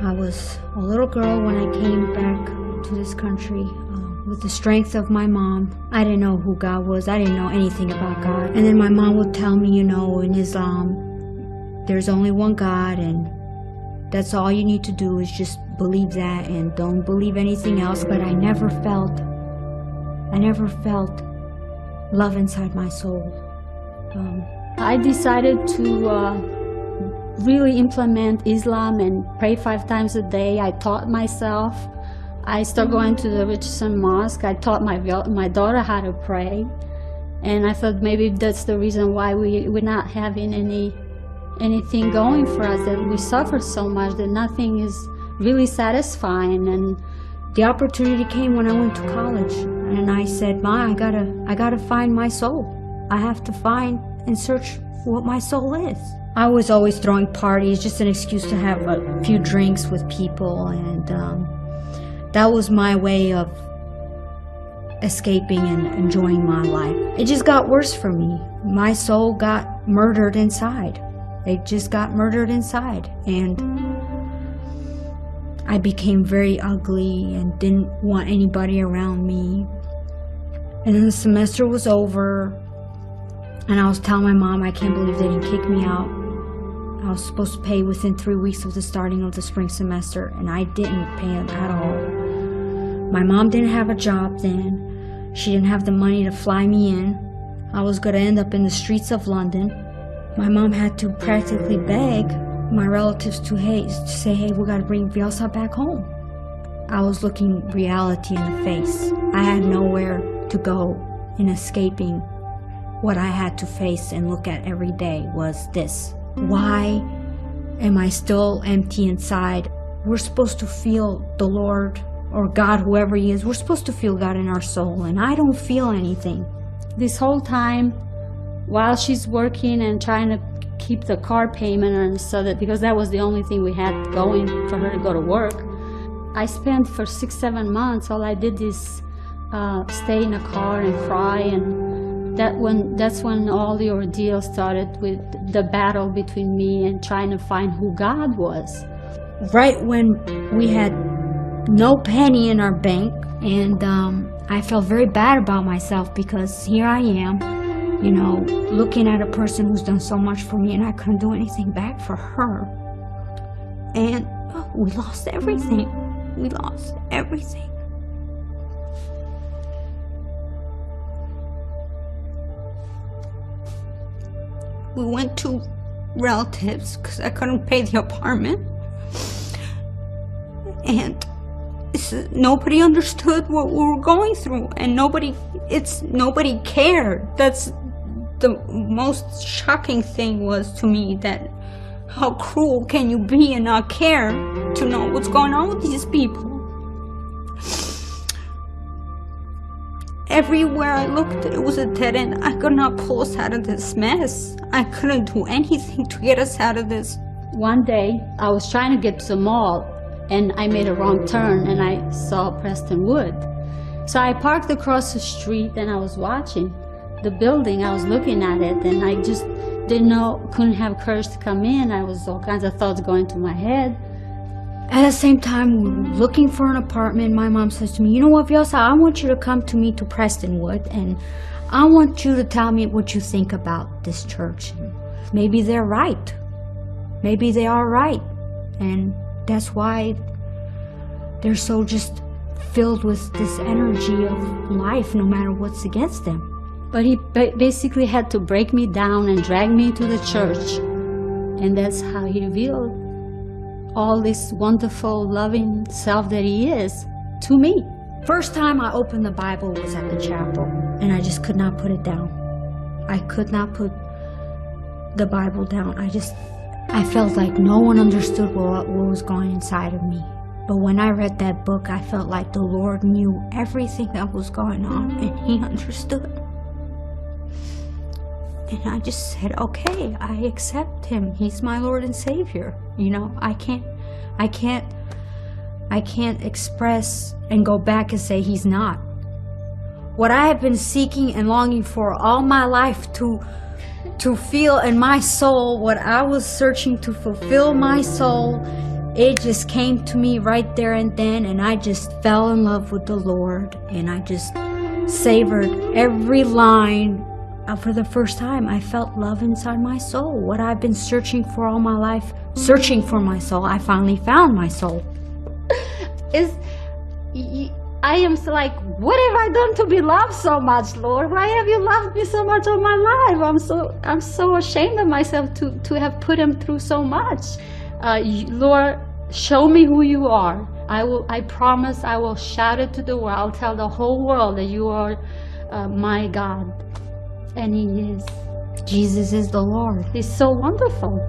I was a little girl when I came back to this country with the strength of my mom. I didn't know who God was. I didn't know anything about God. And then my mom would tell me, you know, in Islam, there's only one God, and that's all you need to do is just believe that and don't believe anything else. But I never felt love inside my soul. I decided to really implement Islam and pray 5 times a day. I taught myself. I started going to the Richardson Mosque. I taught my daughter how to pray. And I thought maybe that's the reason why we're not having anything going for us, that we suffer so much, that nothing is really satisfying. And the opportunity came when I went to college. And I said, Ma, I gotta find my soul. I have to find and search what my soul is. I was always throwing parties, just an excuse to have a few drinks with people, and that was my way of escaping and enjoying my life. It just got worse for me. My soul got murdered inside. It just got murdered inside, and I became very ugly and didn't want anybody around me. And then the semester was over, and I was telling my mom, I can't believe they didn't kick me out. I was supposed to pay within 3 weeks of the starting of the spring semester, and I didn't pay them at all. My mom didn't have a job then. She didn't have the money to fly me in. I was going to end up in the streets of London. My mom had to practically beg my relatives to say, hey, we got to bring Vyosa back home. I was looking reality in the face. I had nowhere to go in escaping what I had to face and look at every day was this. Why am I still empty inside? We're supposed to feel the Lord or God, whoever He is. We're supposed to feel God in our soul, and I don't feel anything. This whole time, while she's working and trying to keep the car payment, and so that, because that was the only thing we had going for her to go to work, I spent for 6-7 months, all I did is stay in a car and cry, and that's when all the ordeal started, with the battle between me and trying to find who God was. Right when we had no penny in our bank, and I felt very bad about myself, because here I am, you know, looking at a person who's done so much for me, and I couldn't do anything back for her. And we lost everything. We lost everything. We went to relatives because I couldn't pay the apartment. And nobody understood what we were going through, and nobody cared. That's the most shocking thing was to me, that how cruel can you be and not care to know what's going on with these people. Everywhere I looked, it was a dead end. I could not pull us out of this mess. I couldn't do anything to get us out of this. One day, I was trying to get to the mall, and I made a wrong turn, and I saw Preston Wood. So I parked across the street, and I was watching the building. I was looking at it, and I just couldn't have courage to come in. I was all kinds of thoughts going through my head. At the same time, we were looking for an apartment. My mom says to me, you know what, Vyosa, I want you to come to me to Prestonwood, and I want you to tell me what you think about this church. Maybe they're right. Maybe they are right. And that's why they're so just filled with this energy of life, no matter what's against them. But he basically had to break me down and drag me to the church. And that's how he revealed all this wonderful, loving self that he is to me. First time I opened the Bible was at the chapel, and I just could not put it down. I could not put the Bible down. I felt like no one understood what was going inside of me. But when I read that book, I felt like the Lord knew everything that was going on, and He understood. And I just said, okay, I accept Him. He's my Lord and Savior. You know, I can't express and go back and say He's not. What I have been seeking and longing for all my life to feel in my soul, what I was searching to fulfill my soul it just came to me right there and then, and I just fell in love with the Lord, and I just savored every line. For the first time, I felt love inside my soul. What I've been searching for all my life, searching for my soul, I finally found my soul. I am so like, what have I done to be loved so much, Lord? Why have you loved me so much all my life? I'm so ashamed of myself to have put him through so much. Lord, show me who you are. I promise I will shout it to the world. I'll tell the whole world that you are my God. And he is. Jesus is the Lord. He's so wonderful.